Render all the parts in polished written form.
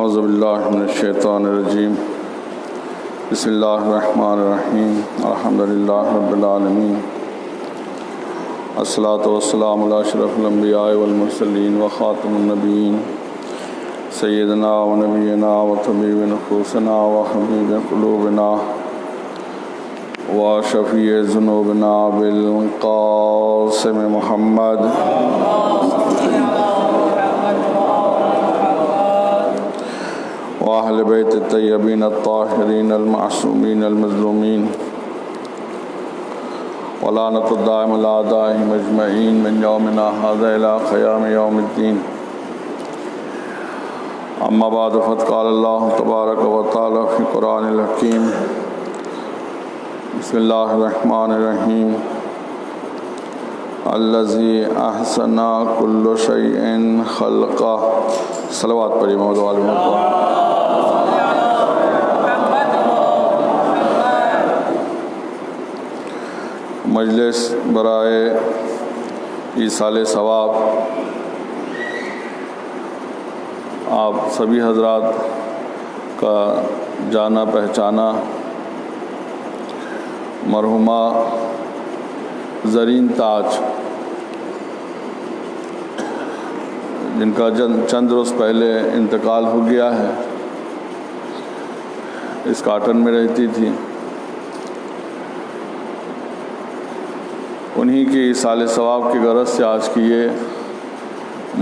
اعوذ باللہ من الشیطان الرجیم بسم اللہ الرحمن الرحیم الحمد للہ رب العالمین الصلاۃ والسلام علی اشرف الانبیاء والمرسلین وخاتم النبیین سیدنا و نبینا و طبیب نفوسنا و حبیب قلوبنا و شفیع ذنوبنا بالقاسم محمد وأهل بيت الطيبين الطاهرين المعصومين المظلومين ولعنة الدائم على أعدائهم أجمعين من يومنا هذا إلى قيام يوم الدين. أما بعد فقد قال الله تبارك وتعالى في القرآن الحكيم بسم الله الرحمن الرحيم الذي أحسن كل شيء خلقه. صلوات پڑھی محمد و آل محمد. مجلس برائے ایصال ثواب آپ سبھی حضرات کا جانا پہچانا مرحومہ زرین تاج، جن کا چند روز پہلے انتقال ہو گیا ہے، اس کاٹن میں رہتی تھی. انہی کی ایصال ثواب کی غرض سے آج کی یہ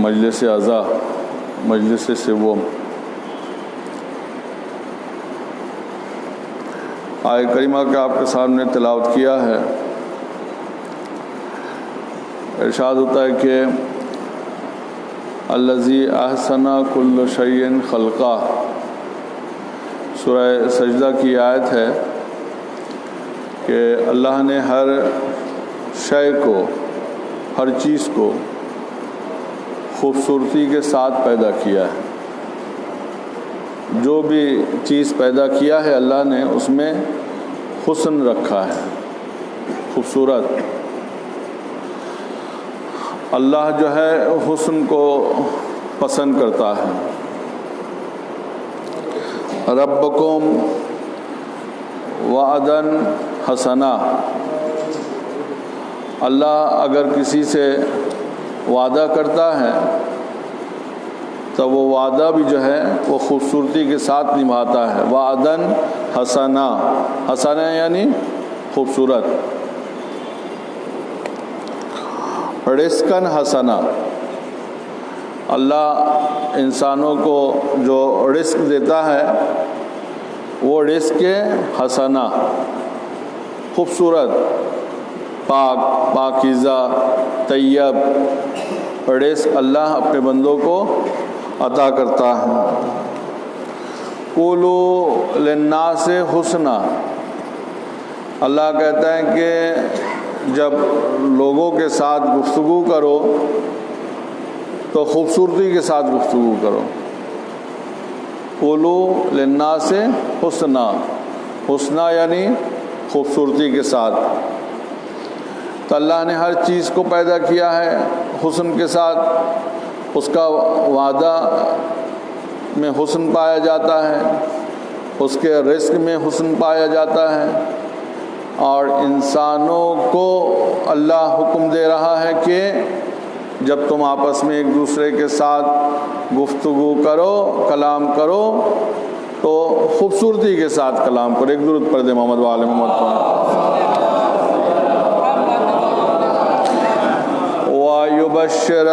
مجلس عزا، مجلس سوم. آیہ کریمہ کا آپ کے سامنے تلاوت کیا ہے. ارشاد ہوتا ہے کہ الذی احسن کل شیء خلقہ. سورہ سجدہ کی آیت ہے کہ اللہ نے ہر شے کو، ہر چیز کو خوبصورتی کے ساتھ پیدا کیا ہے. جو بھی چیز پیدا کیا ہے اللہ نے اس میں حسن رکھا ہے، خوبصورت. اللہ جو ہے حسن کو پسند کرتا ہے. ربکم وعدا حسنا. اللہ اگر کسی سے وعدہ کرتا ہے تو وہ وعدہ بھی جو ہے وہ خوبصورتی کے ساتھ نبھاتا ہے. وعدا حسنا، حسنا یعنی خوبصورت. رزقاً حسنا. اللہ انسانوں کو جو رزق دیتا ہے وہ رزق حسنا، خوبصورت، پاک، پاکیزہ، طیب رزق اللہ اپنے بندوں کو عطا کرتا ہے. قولوا للناس حسنا. اللہ کہتا ہے کہ جب لوگوں کے ساتھ گفتگو کرو تو خوبصورتی کے ساتھ گفتگو کرو. قولوا للناس حسنا. حسنا یعنی خوبصورتی کے ساتھ. تو اللہ نے ہر چیز کو پیدا کیا ہے حسن کے ساتھ. اس کا وعدہ میں حسن پایا جاتا ہے، اس کے رزق میں حسن پایا جاتا ہے. اور انسانوں کو اللہ حکم دے رہا ہے کہ جب تم آپس میں ایک دوسرے کے ساتھ گفتگو کرو، کلام کرو تو خوبصورتی کے ساتھ کلام کرو. ایک درود پڑھ دے محمد و آل محمد پر. وَيُبَشِّرَ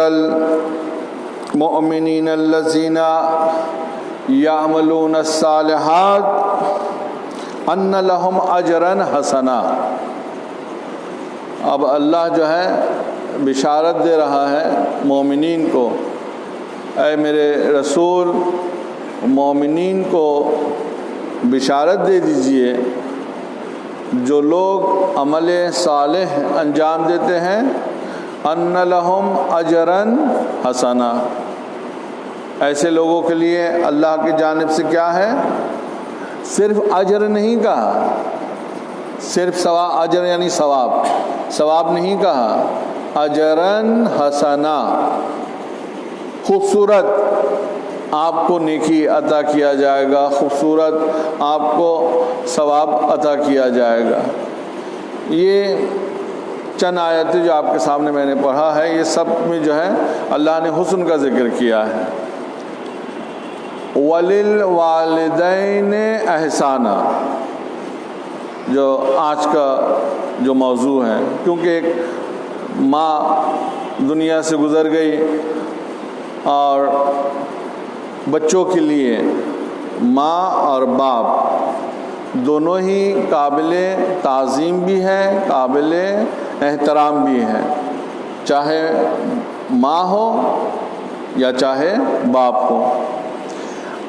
الْمُؤْمِنِينَ الَّذِينَ يَعْمَلُونَ الصَّالِحَاتِ أَنَّ لَهُمْ أَجْرًا حَسَنًا. اب اللہ جو ہے بشارت دے رہا ہے مومنین کو. اے میرے رسول، مومنین کو بشارت دے دیجئے جو لوگ عمل صالح انجام دیتے ہیں. ان لہم اجرن حسنا. ایسے لوگوں کے لیے اللہ کی جانب سے کیا ہے؟ صرف اجر نہیں کہا، صرف اجر یعنی ثواب، ثواب نہیں کہا. اجرن حسنا، خوبصورت آپ کو نیکی عطا کیا جائے گا، خوبصورت آپ کو ثواب عطا کیا جائے گا۔ یہ چند آیتیں جو آپ کے سامنے میں نے پڑھا ہے، یہ سب میں جو ہے اللہ نے حسن کا ذکر کیا ہے۔ وَلِلْوَالِدَيْنِ احسانًا جو آج کا جو موضوع ہے، کیونکہ ایک ماں دنیا سے گزر گئی اور بچوں کے لیے ماں اور باپ دونوں ہی قابل تعظیم بھی ہیں، قابل احترام بھی ہیں، چاہے ماں ہو یا چاہے باپ ہو۔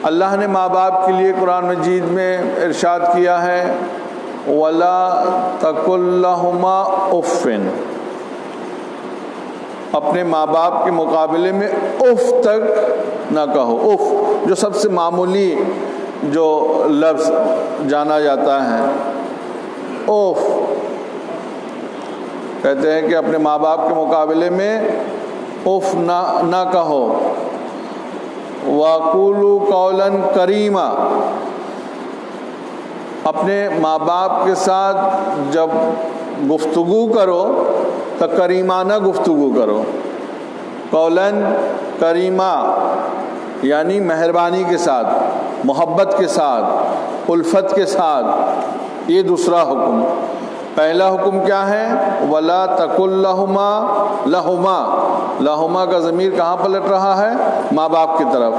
اللہ نے ماں باپ کے لیے قرآن مجید میں ارشاد کیا ہے وَلَا تَقُل لَّهُمَا اُفٍّ، اپنے ماں باپ کے مقابلے میں اف تک نہ کہو۔ اف جو سب سے معمولی جو لفظ جانا جاتا ہے، اف کہتے ہیں کہ اپنے ماں باپ کے مقابلے میں اف نہ کہو۔ وَقُولُوا قَوْلًا كَرِيمًا، اپنے ماں باپ کے ساتھ جب گفتگو کرو تو کریمانہ گفتگو کرو۔ قولاً کریمہ یعنی مہربانی کے ساتھ، محبت کے ساتھ، الفت کے ساتھ۔ یہ دوسرا حکم۔ پہلا حکم کیا ہے؟ وَلَا تَقُل لَّهُمَا، لَهُمَا کا ضمیر کہاں پلٹ رہا ہے؟ ماں باپ کی طرف۔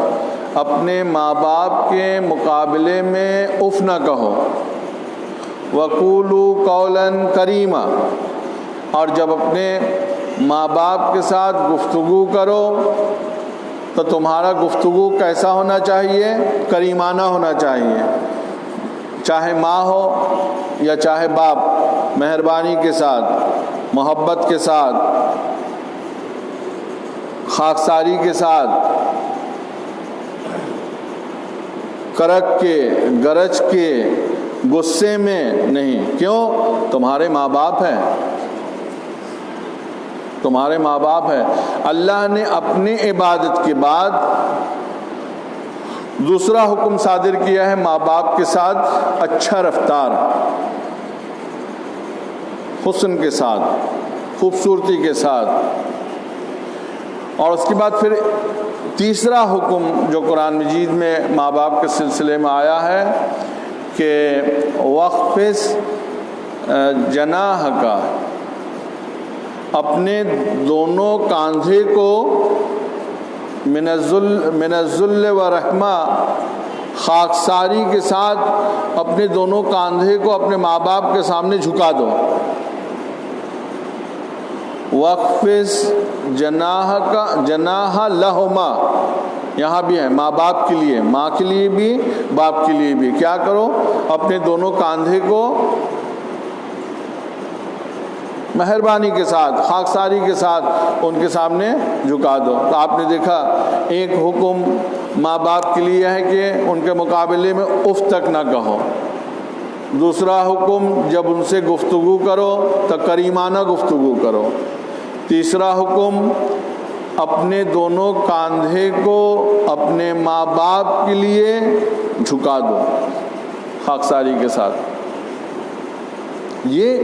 اپنے ماں باپ کے مقابلے میں اف نہ کہو۔ وَقُولُوا قَوْلًا كَرِيمًا، اور جب اپنے ماں باپ کے ساتھ گفتگو کرو تو تمہارا گفتگو کیسا ہونا چاہیے؟ کریمانہ ہونا چاہیے، چاہے ماں ہو یا چاہے باپ، مہربانی کے ساتھ، محبت کے ساتھ، خاکساری کے ساتھ، کرک کے، گرج کے، غصے میں نہیں۔ کیوں؟ تمہارے ماں باپ ہیں، تمہارے ماں باپ ہیں۔ اللہ نے اپنی عبادت کے بعد دوسرا حکم صادر کیا ہے ماں باپ کے ساتھ اچھا رفتار، حسن کے ساتھ، خوبصورتی کے ساتھ۔ اور اس کے بعد پھر تیسرا حکم جو قرآن مجید میں ماں باپ کے سلسلے میں آیا ہے کہ وَخْفِضْ جَنَاحَكَ، اپنے دونوں کاندھے کو من الذل و رحمہ، خاکساری کے ساتھ اپنے دونوں کاندھے کو اپنے ماں باپ کے سامنے جھکا دو۔ وَخْفِضْ جَنَاحَكَ جَنَاحَ لَهُمَا، یہاں بھی ہے ماں باپ کے لیے، ماں کے لیے بھی باپ کے لیے بھی۔ کیا کرو؟ اپنے دونوں کاندھے کو مہربانی کے ساتھ، خاکساری کے ساتھ ان کے سامنے جھکا دو۔ تو آپ نے دیکھا ایک حکم ماں باپ کے لیے ہے کہ ان کے مقابلے میں اف تک نہ کہو۔ دوسرا حکم جب ان سے گفتگو کرو تو کریمانہ گفتگو کرو۔ تیسرا حکم اپنے دونوں کاندھے کو اپنے ماں باپ کے لیے جھکا دو خاکساری کے ساتھ۔ یہ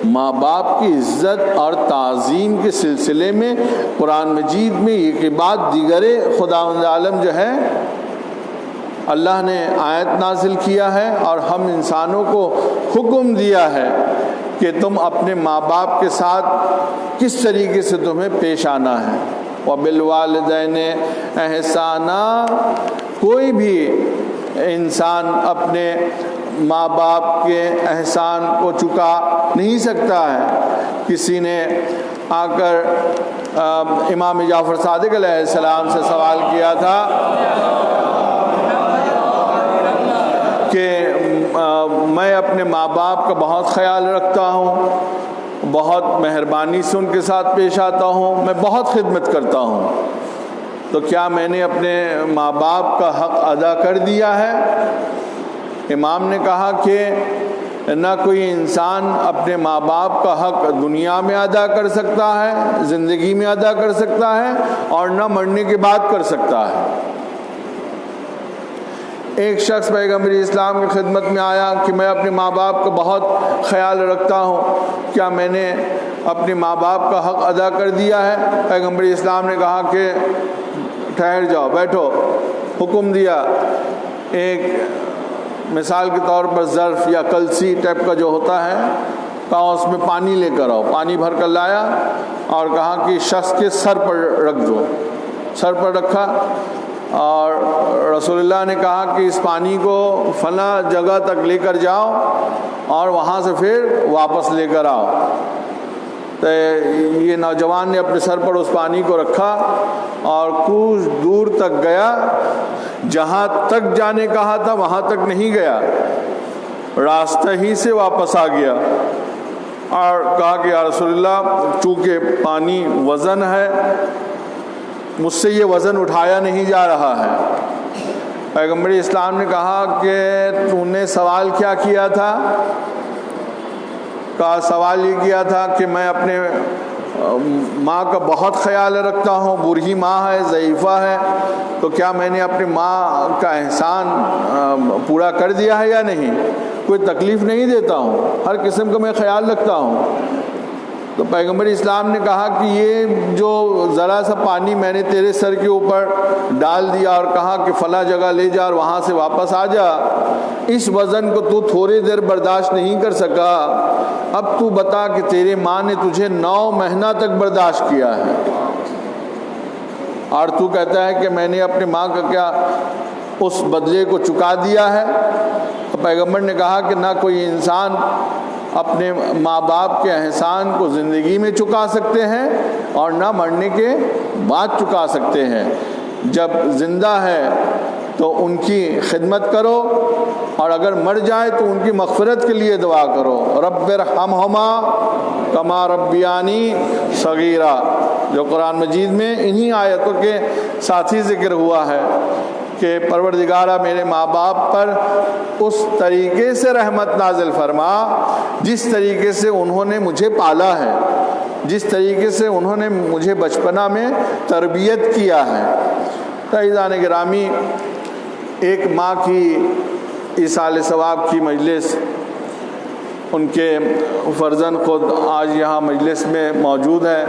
ماں باپ کی عزت اور تعظیم کے سلسلے میں قرآن مجید میں ایک بعد دیگر خداوند عالم جو ہے اللہ نے آیت نازل کیا ہے اور ہم انسانوں کو حکم دیا ہے کہ تم اپنے ماں باپ کے ساتھ کس طریقے سے تمہیں پیش آنا ہے۔ وَبِالْوَالِدَيْنِ احسانًا، کوئی بھی انسان اپنے ماں باپ کے احسان کو چکا نہیں سکتا ہے۔ کسی نے آ کر امام جعفر صادق علیہ السلام سے سوال کیا تھا کہ میں اپنے ماں باپ کا بہت خیال رکھتا ہوں، بہت مہربانی سے ان کے ساتھ پیش آتا ہوں، میں بہت خدمت کرتا ہوں، تو کیا میں نے اپنے ماں باپ کا حق ادا کر دیا ہے؟ امام نے کہا کہ نہ کوئی انسان اپنے ماں باپ کا حق دنیا میں ادا کر سکتا ہے، زندگی میں ادا کر سکتا ہے، اور نہ مرنے کے بعد کر سکتا ہے۔ ایک شخص پیغمبر اسلام کی خدمت میں آیا کہ میں اپنے ماں باپ کا بہت خیال رکھتا ہوں، کیا میں نے اپنے ماں باپ کا حق ادا کر دیا ہے؟ پیغمبر اسلام نے کہا کہ ٹھہر جاؤ، بیٹھو، حکم دیا ایک مثال کے طور پر ظرف یا کلسی ٹائپ کا جو ہوتا ہے، کہا اس میں پانی لے کر آؤ، پانی بھر کر لایا اور کہا کہ شخص کے سر پر رکھ دو، سر پر رکھا، اور رسول اللہ نے کہا کہ اس پانی کو فلاں جگہ تک لے کر جاؤ اور وہاں سے پھر واپس لے کر آؤ۔ تو یہ نوجوان نے اپنے سر پر اس پانی کو رکھا اور کچھ دور تک گیا، جہاں تک جانے کہا تھا وہاں تک نہیں گیا، راستہ ہی سے واپس آ گیا اور کہا کہ یا رسول اللہ، چونکہ پانی وزن ہے، مجھ سے یہ وزن اٹھایا نہیں جا رہا ہے۔ پیغمبر اسلام نے کہا کہ تو نے سوال کیا کیا تھا؟ کہا سوال یہ کیا تھا کہ میں اپنے ماں کا بہت خیال رکھتا ہوں، بوڑھی ماں ہے، ضعیفہ ہے، تو کیا میں نے اپنی ماں کا احسان پورا کر دیا ہے یا نہیں؟ کوئی تکلیف نہیں دیتا ہوں، ہر قسم کا میں خیال رکھتا ہوں۔ تو پیغمبر اسلام نے کہا کہ یہ جو ذرا سا پانی میں نے تیرے سر کے اوپر ڈال دیا اور کہا کہ فلاں جگہ لے جا اور وہاں سے واپس آ جا، اس وزن کو تو تھوڑی دیر برداشت نہیں کر سکا، اب تو بتا کہ تیرے ماں نے تجھے 9 مہینہ تک برداشت کیا ہے اور تو کہتا ہے کہ میں نے اپنی ماں کا کیا اس بدلے کو چکا دیا ہے؟ تو پیغمبر نے کہا کہ نہ کوئی انسان اپنے ماں باپ کے احسان کو زندگی میں چکا سکتے ہیں اور نہ مرنے کے بعد چکا سکتے ہیں۔ جب زندہ ہے تو ان کی خدمت کرو اور اگر مر جائے تو ان کی مغفرت کے لیے دعا کرو، رب ارحمہما کما ربیانی صغیرا، جو قرآن مجید میں انہی آیتوں کے ساتھ ہی ذکر ہوا ہے کہ پروردگارہ میرے ماں باپ پر اس طریقے سے رحمت نازل فرما جس طریقے سے انہوں نے مجھے پالا ہے، جس طریقے سے انہوں نے مجھے بچپنا میں تربیت کیا ہے۔ عزیزان گرامی، ایک ماں کی ایصال ثواب کی مجلس، ان کے فرزند خود آج یہاں مجلس میں موجود ہے،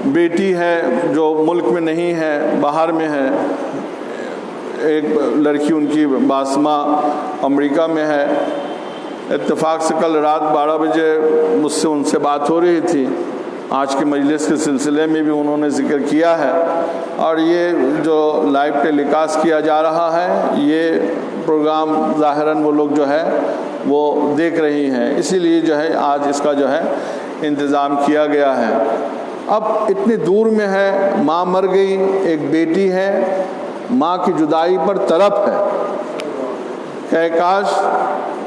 بیٹی ہے جو ملک میں نہیں ہے، باہر میں ہے، ایک لڑکی ان کی باسمہ امریکہ میں ہے۔ اتفاق سے کل رات 12 بجے مجھ سے ان سے بات ہو رہی تھی، آج کے مجلس کے سلسلے میں بھی انہوں نے ذکر کیا ہے، اور یہ جو لائیو ٹیلی کاسٹ کیا جا رہا ہے یہ پروگرام ظاہراً وہ لوگ جو ہے وہ دیکھ رہی ہیں، اسی لیے جو ہے آج اس کا جو ہے انتظام کیا گیا ہے۔ اب اتنے دور میں ہے، ماں مر گئی، ایک بیٹی ہے، ماں کی جدائی پر تڑپ ہے کہ کاش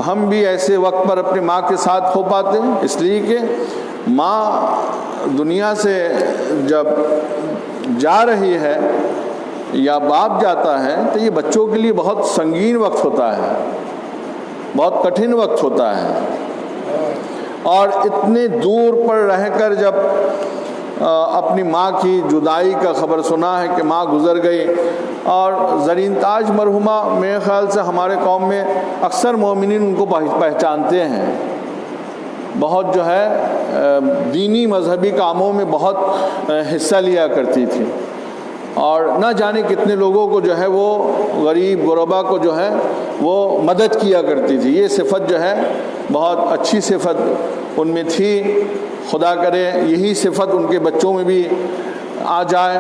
ہم بھی ایسے وقت پر اپنی ماں کے ساتھ ہو پاتے، اس لیے کہ ماں دنیا سے جب جا رہی ہے یا باپ جاتا ہے تو یہ بچوں کے لیے بہت سنگین وقت ہوتا ہے، بہت کٹھن وقت ہوتا ہے، اور اتنے دور پر رہ کر جب اپنی ماں کی جدائی کا خبر سنا ہے کہ ماں گزر گئی، اور زرین تاج مرحومہ میرے خیال سے ہمارے قوم میں اکثر مومنین ان کو پہچانتے ہیں، بہت جو ہے دینی مذہبی کاموں میں بہت حصہ لیا کرتی تھی، اور نہ جانے کتنے لوگوں کو جو ہے وہ غریب غربا کو جو ہے وہ مدد کیا کرتی تھی۔ یہ صفت جو ہے بہت اچھی صفت ان میں تھی، خدا کرے یہی صفت ان کے بچوں میں بھی آ جائے،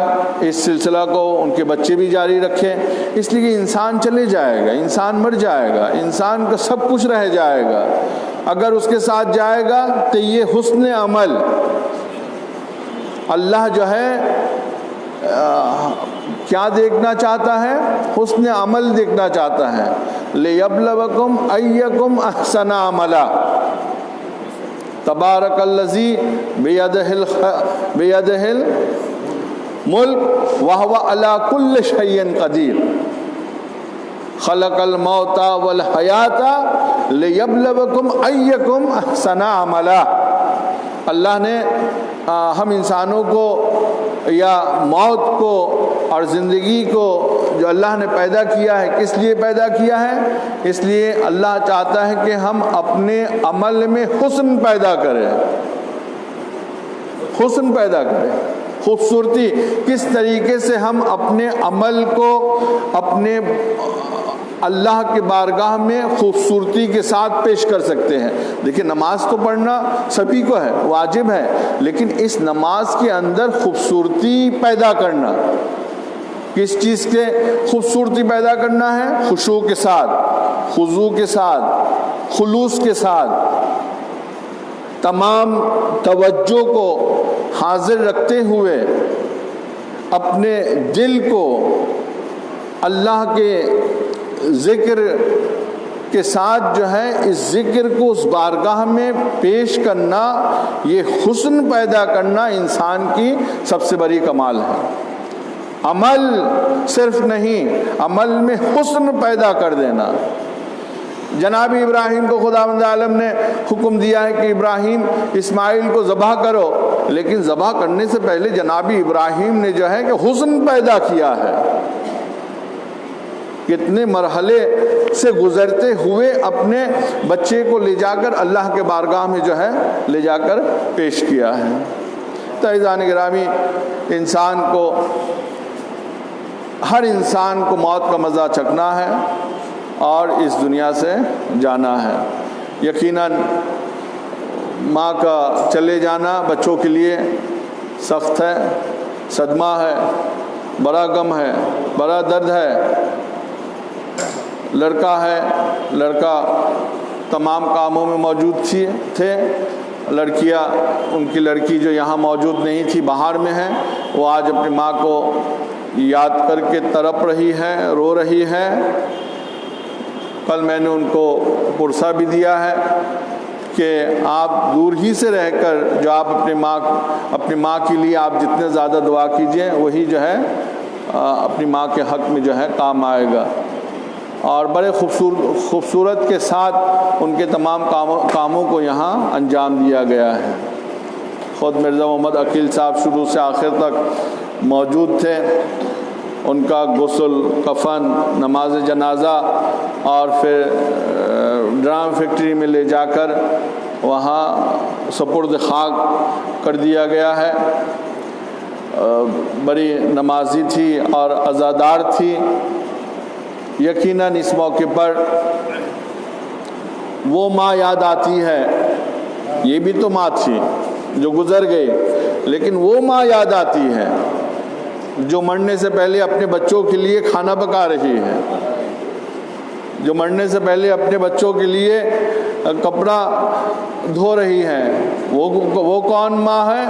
اس سلسلہ کو ان کے بچے بھی جاری رکھیں، اس لیے کہ انسان چلے جائے گا، انسان مر جائے گا، انسان کا سب کچھ رہ جائے گا، اگر اس کے ساتھ جائے گا تو یہ حسن عمل اللہ جو ہے کیا دیکھنا چاہتا ہے؟ حسن عمل دیکھنا چاہتا ہے، لِيَبْلَوَكُمْ أَيَّكُمْ أَحْسَنُ عَمَلًا، تبارک الذی بیدہ الملک وہو علی کل شیء قدیر، خلق الموت والحیات لیبلوکم ایکم احسن عملا۔ اللہ نے ہم انسانوں کو یا موت کو اور زندگی کو جو اللہ نے پیدا کیا ہے کس لیے پیدا کیا ہے؟ اس لیے اللہ چاہتا ہے کہ ہم اپنے عمل میں حسن پیدا کریں، حسن پیدا کریں، خوبصورتی۔ کس طریقے سے ہم اپنے عمل کو اپنے اللہ کے بارگاہ میں خوبصورتی کے ساتھ پیش کر سکتے ہیں۔ دیکھیں نماز تو پڑھنا سبھی کو ہے، واجب ہے، لیکن اس نماز کے اندر خوبصورتی پیدا کرنا، کس چیز کے خوبصورتی پیدا کرنا ہے؟ خشوع کے ساتھ، خضوع کے ساتھ، خلوص کے ساتھ، تمام توجہ کو حاضر رکھتے ہوئے اپنے دل کو اللہ کے ذکر کے ساتھ جو ہے اس ذکر کو اس بارگاہ میں پیش کرنا، یہ حسن پیدا کرنا انسان کی سب سے بڑی کمال ہے۔ عمل صرف نہیں، عمل میں حسن پیدا کر دینا۔ جناب ابراہیم کو خداوند عالم نے حکم دیا ہے کہ ابراہیم اسماعیل کو ذبح کرو، لیکن ذبح کرنے سے پہلے جناب ابراہیم نے جو ہے کہ حسن پیدا کیا ہے، کتنے مرحلے سے گزرتے ہوئے اپنے بچے کو لے جا کر اللہ کے بارگاہ میں جو ہے لے جا کر پیش کیا ہے۔ تو عزیزان گرامی، انسان کو، ہر انسان کو موت کا مزہ چکھنا ہے اور اس دنیا سے جانا ہے۔ یقیناً ماں کا چلے جانا بچوں کے لیے سخت ہے، صدمہ ہے، بڑا غم ہے، بڑا درد ہے۔ لڑکا ہے، لڑکا تمام کاموں میں موجود تھے، لڑکیاں، ان کی لڑکی جو یہاں موجود نہیں تھی باہر میں ہے، وہ آج اپنی ماں کو یاد کر کے تڑپ رہی ہے، رو رہی ہے۔ کل میں نے ان کو پرسہ بھی دیا ہے کہ آپ دور ہی سے رہ کر جو آپ اپنی ماں کے لیے آپ جتنے زیادہ دعا کیجئے وہی جو ہے اپنی ماں کے حق میں جو ہے کام آئے گا۔ اور بڑے خوبصورت کے ساتھ ان کے تمام کاموں کو یہاں انجام دیا گیا ہے۔ خود مرزا محمد عقیل صاحب شروع سے آخر تک موجود تھے، ان کا غسل، کفن، نماز جنازہ اور پھر ڈرام فیکٹری میں لے جا کر وہاں سپرد خاک کر دیا گیا ہے۔ بڑی نمازی تھی اور عزادار تھی۔ یقیناً اس موقع پر وہ ماں یاد آتی ہے، یہ بھی تو ماں تھی جو گزر گئی، لیکن وہ ماں یاد آتی ہے جو مرنے سے پہلے اپنے بچوں کے لیے کھانا پکا رہی ہے، جو مرنے سے پہلے اپنے بچوں کے لیے کپڑا دھو رہی ہے۔ وہ کون ماں ہے؟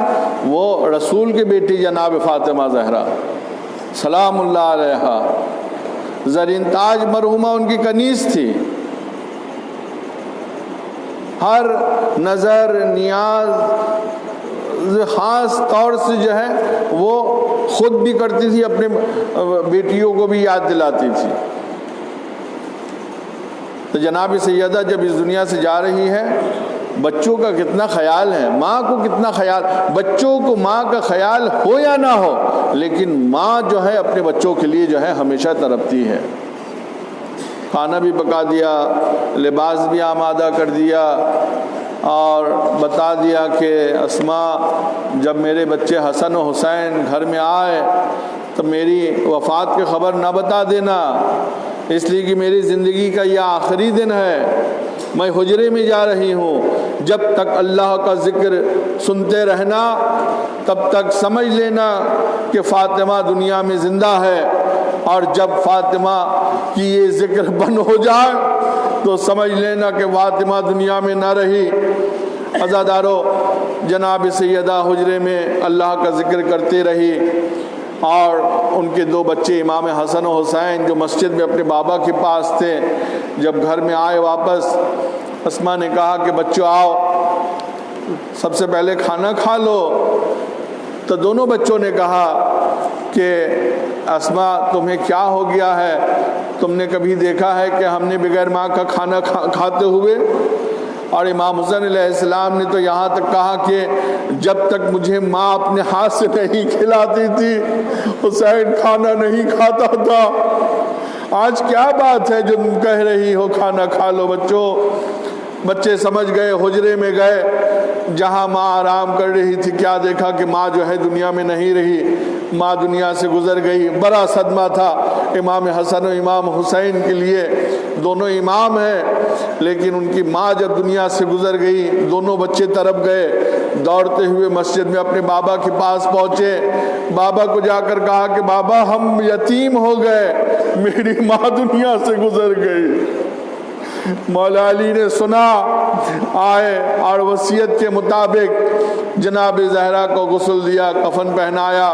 وہ رسول کی بیٹی جناب فاطمہ زہرا سلام اللہ علیہا۔ زرین تاج مرحومہ ان کی کنیز تھی۔ ہر نظر نیاز خاص طور سے جو ہے وہ خود بھی کرتی تھی، اپنے بیٹیوں کو بھی یاد دلاتی تھی۔ تو جناب سیدہ جب اس دنیا سے جا رہی ہے، بچوں کا کتنا خیال ہے، ماں کو کتنا خیال، بچوں کو ماں کا خیال ہو یا نہ ہو، لیکن ماں جو ہے اپنے بچوں کے لیے جو ہے ہمیشہ تڑپتی ہے۔ کھانا بھی پکا دیا، لباس بھی آمادہ کر دیا، اور بتا دیا کہ اسماء جب میرے بچے حسن و حسین گھر میں آئے تو میری وفات کی خبر نہ بتا دینا، اس لیے کہ میری زندگی کا یہ آخری دن ہے، میں حجرے میں جا رہی ہوں، جب تک اللہ کا ذکر سنتے رہنا تب تک سمجھ لینا کہ فاطمہ دنیا میں زندہ ہے، اور جب فاطمہ کی یہ ذکر بند ہو جائے تو سمجھ لینا کہ فاطمہ دنیا میں نہ رہی۔ عزادارو، جناب سیدہ حجرے میں اللہ کا ذکر کرتے رہی، اور ان کے دو بچے امام حسن و حسین جو مسجد میں اپنے بابا کے پاس تھے، جب گھر میں آئے واپس، اسماء نے کہا کہ بچوں آؤ، سب سے پہلے کھانا کھا لو۔ تو دونوں بچوں نے کہا کہ اسماء تمہیں کیا ہو گیا ہے، تم نے کبھی دیکھا ہے کہ ہم نے بغیر ماں کا کھانا کھاتے ہوئے؟ اور امام حسین علیہ السلام نے تو یہاں تک کہا کہ جب تک مجھے ماں اپنے ہاتھ سے نہیں کھلاتی تھی حسین کھانا نہیں کھاتا تھا۔ آج کیا بات ہے جو تم کہہ رہی ہو کھانا کھا لو بچوں؟ بچے سمجھ گئے، حجرے میں گئے جہاں ماں آرام کر رہی تھی، کیا دیکھا کہ ماں جو ہے دنیا میں نہیں رہی، ماں دنیا سے گزر گئی۔ بڑا صدمہ تھا امام حسن و امام حسین کے لیے، دونوں امام ہیں لیکن ان کی ماں جب دنیا سے گزر گئی، دونوں بچے تڑپ گئے۔ دوڑتے ہوئے مسجد میں اپنے بابا کے پاس پہنچے، بابا کو جا کر کہا کہ بابا ہم یتیم ہو گئے، میری ماں دنیا سے گزر گئی۔ مولا علی نے سنا، آئے اور وصیت کے مطابق جناب زہرا کو غسل دیا، کفن پہنایا،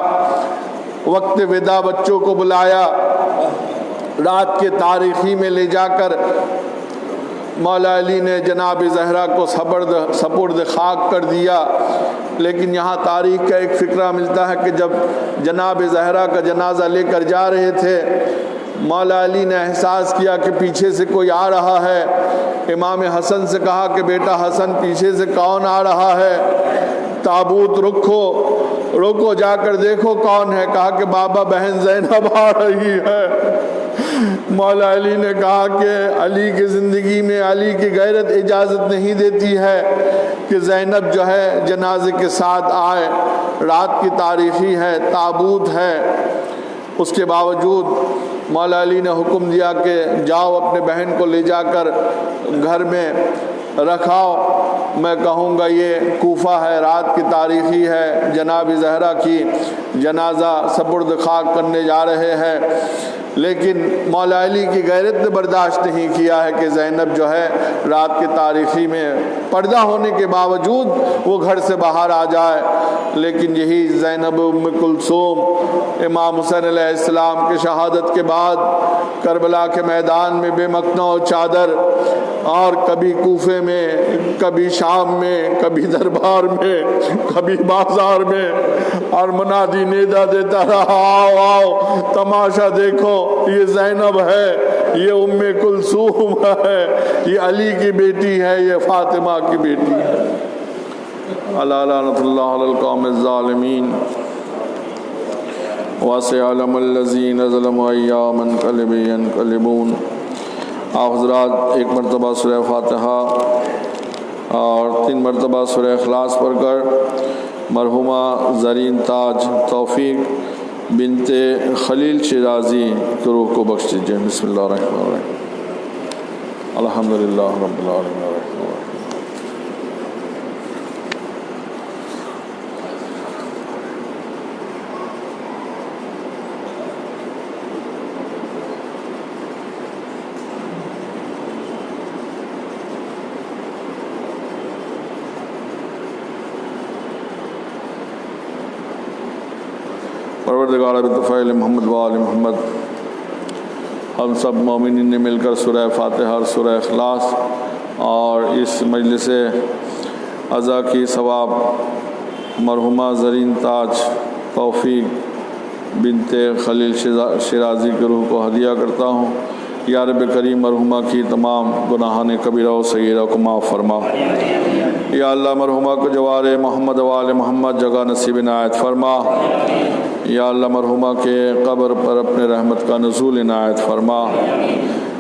وقت وداع بچوں کو بلایا، رات کے تاریخی میں لے جا کر مولا علی نے جناب زہرا کو سپرد خاک کر دیا۔ لیکن یہاں تاریخ کا ایک فقرہ ملتا ہے کہ جب جناب زہرا کا جنازہ لے کر جا رہے تھے، مولا علی نے احساس کیا کہ پیچھے سے کوئی آ رہا ہے۔ امام حسن سے کہا کہ بیٹا حسن پیچھے سے کون آ رہا ہے؟ تابوت رکو جا کر دیکھو کون ہے۔ کہا کہ بابا بہن زینب آ رہی ہے۔ مولا علی نے کہا کہ علی کی زندگی میں علی کی غیرت اجازت نہیں دیتی ہے کہ زینب جو ہے جنازے کے ساتھ آئے، رات کی تاریخی ہے، تابوت ہے۔ اس کے باوجود مولا علی نے حکم دیا کہ جاؤ اپنے بہن کو لے جا کر گھر میں رکھاؤ، میں کہوں گا یہ کوفہ ہے، رات کی تاریخی ہے، جناب زہرا کی جنازہ سپرد خاک کرنے جا رہے ہیں۔ لیکن مولا علی کی غیرت نے برداشت نہیں کیا ہے کہ زینب جو ہے رات کی تاریخی میں پردہ ہونے کے باوجود وہ گھر سے باہر آ جائے۔ لیکن یہی زینب ام کلثوم امام حسین علیہ السلام کی شہادت کے بعد کربلا کے میدان میں بے مکنا و چادر، اور کبھی کوفے میں، کبھی شام میں، کبھی دربار میں، کبھی بازار میں، اور منادی نیدا دیتا رہا، آؤ آؤ تماشا دیکھو، یہ زینب ہے، یہ ام کلثوم ہے، یہ علی کی بیٹی ہے، یہ فاطمہ کی بیٹی ہے۔ الا لعنۃ اللہ علی القوم الظالمین وسيعلم الذين ظلموا أيّ منقلب ينقلبون۔ آپ حضرات ایک مرتبہ سورہ فاتحہ اور 3 مرتبہ سورہ اخلاص پڑھ کر مرحومہ زرین تاج توفیق بنت خلیل شیرازی کی روح کو بخش دیجیے۔ بسم اللہ الرحمن الرحیم۔ الحمدللہ رب العالمین الرحمن الرحیم۔ پروردگار بطفیل محمد و آل محمد، ہم سب مومنین نے مل کر سورہ فاتحہ اور سورہ اخلاص اور اس مجلس عزا کی ثواب مرحومہ زرین تاج توفیق بنت خلیل شیرازی کی روح کو ہدیہ کرتا ہوں۔ یا رب کریم مرحومہ کی تمام گناہان کبیرہ و صغیرہ کو معاف فرما۔ یا اللہ مرحومہ کو جوار محمد و آل محمد جگہ نصیب عنایت فرما۔ یا اللہ مرحومہ کے قبر پر اپنے رحمت کا نزول عنایت فرما۔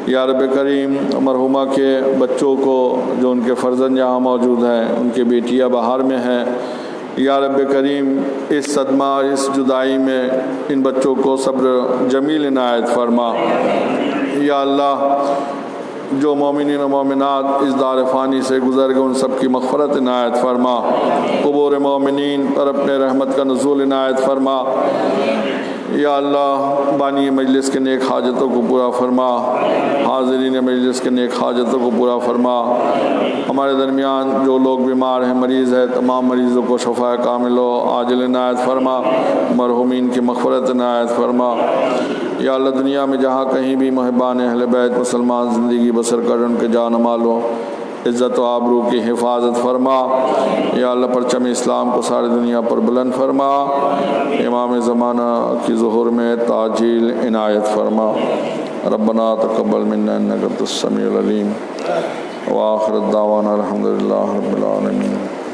یا رب کریم مرحومہ کے بچوں کو جو ان کے فرزند یہاں موجود ہیں، ان کے بیٹیاں باہر میں ہیں، یا رب کریم اس صدمہ اس جدائی میں ان بچوں کو صبر جمیل عنایت فرما۔ یا اللہ جو مومنین و مومنات اس دار فانی سے گزر گئے ان سب کی مغفرت عنایت فرما۔ قبور مومنین پر اپنے رحمت کا نزول عنایت فرما۔ یا اللہ بانی مجلس کے نیک حاجتوں کو پورا فرما، حاضرین مجلس کے نیک حاجتوں کو پورا فرما۔ ہمارے درمیان جو لوگ بیمار ہیں، مریض ہیں، تمام مریضوں کو شفا کامل و عاجل عنایت فرما، مرحومین کی مغفرت عنایت فرما۔ یا اللہ دنیا میں جہاں کہیں بھی محبان اہل بیت مسلمان زندگی بسر کر ان کے جان و مال و عزت و آبرو کی حفاظت فرما۔ یا اللہ پرچم اسلام کو ساری دنیا پر بلند فرما، امام زمانہ کی ظہور میں تعجیل عنایت فرما۔ ربنا تقبل منا انک انت السمیع العلیم وآخر الدعوانا الحمدللہ رب العالمین.